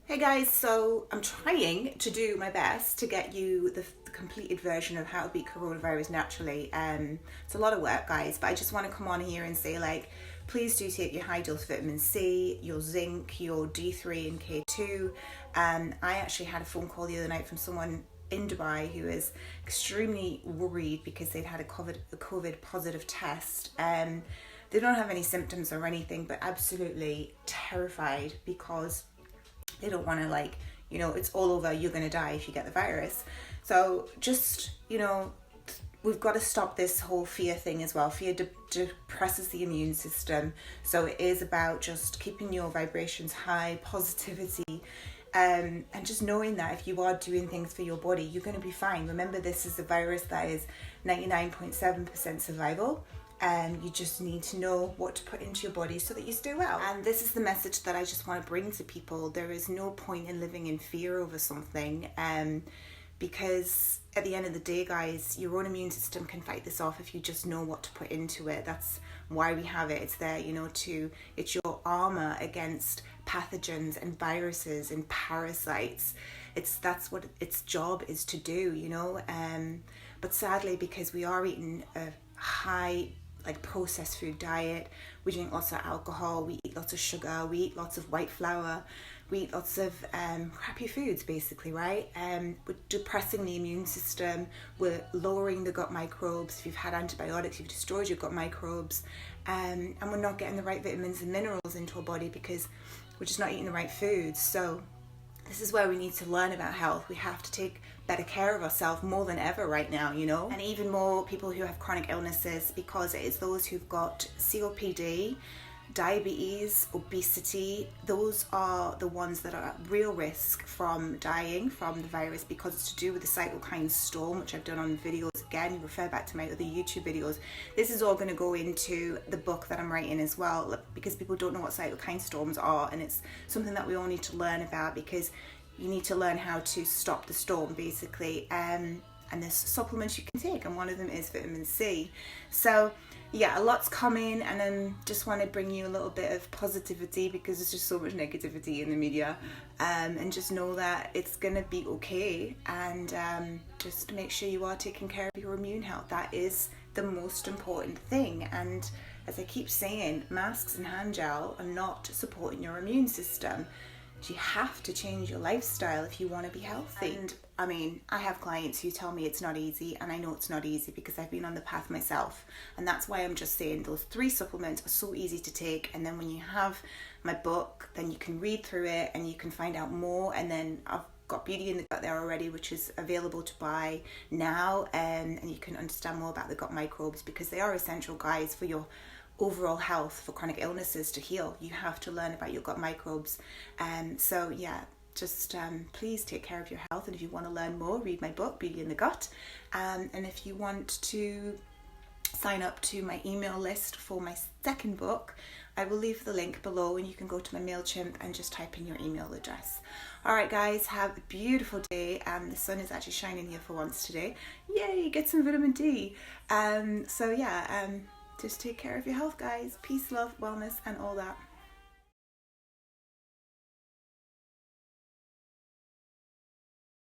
Hey guys, so I'm trying to do my best to get you the completed version of how to beat coronavirus naturally. It's a lot of work, guys, but I just want to come on here and say, like, please do take your high dose vitamin C, your zinc, your D3 and K2. I actually had a phone call the other night from someone in Dubai who is extremely worried because they'd had a COVID positive test. They don't have any symptoms or anything, but absolutely terrified because they don't want to, like, it's all over, you're going to die if you get the virus. So just, we've got to stop this whole fear thing as well. Fear depresses the immune system. So it is about just keeping your vibrations high, positivity, and just knowing that if you are doing things for your body, you're going to be fine. Remember, this is a virus that is 99.7% survival. You just need to know what to put into your body so that you stay well. And this is the message that I just want to bring to people. There is no point in living in fear over something, because at the end of the day, guys, your own immune system can fight this off if you just know what to put into it. That's why we have it. It's there, it's your armor against pathogens and viruses and parasites. That's what its job is to do, but sadly, because we are eating a high processed food diet, we drink lots of alcohol, we eat lots of sugar, we eat lots of white flour, we eat lots of crappy foods, basically, right? We're depressing the immune system, we're lowering the gut microbes. If you've had antibiotics, you've destroyed your gut microbes, and we're not getting the right vitamins and minerals into our body because we're just not eating the right foods. So this is where we need to learn about health. We have to take better care of ourselves more than ever right now, and even more people who have chronic illnesses, because it is those who've got COPD, diabetes, obesity. Those are the ones that are at real risk from dying from the virus, because it's to do with the cytokine storm, which I've done on videos. Again, you refer back to my other YouTube videos. This is all going to go into the book that I'm writing as well, because people don't know what cytokine storms are, and it's something that we all need to learn about, because you need to learn how to stop the storm, basically. And there's supplements you can take, and one of them is vitamin C. So yeah, a lot's coming, and then just want to bring you a little bit of positivity, because there's just so much negativity in the media, and just know that it's gonna be okay, and just make sure you are taking care of your immune health. That is the most important thing. And as I keep saying, masks and hand gel are not supporting your immune system. You have to change your lifestyle if you want to be healthy. And I mean, I have clients who tell me it's not easy, and I know it's not easy because I've been on the path myself. And that's why I'm just saying those 3 supplements are so easy to take. And then when you have my book, then you can read through it and you can find out more. And then I've got Beauty in the Gut there already, which is available to buy now, and you can understand more about the gut microbes, because they are essential, guys, for your overall health, for chronic illnesses to heal. You have to learn about your gut microbes. So yeah, just please take care of your health. And if you want to learn more, read my book, Beauty in the Gut. And if you want to sign up to my email list for my second book, I will leave the link below, and you can go to my MailChimp and just type in your email address. All right, guys, have a beautiful day. The sun is actually shining here for once today. Yay, get some vitamin D. So yeah, just take care of your health, guys. Peace, love, wellness, and all that.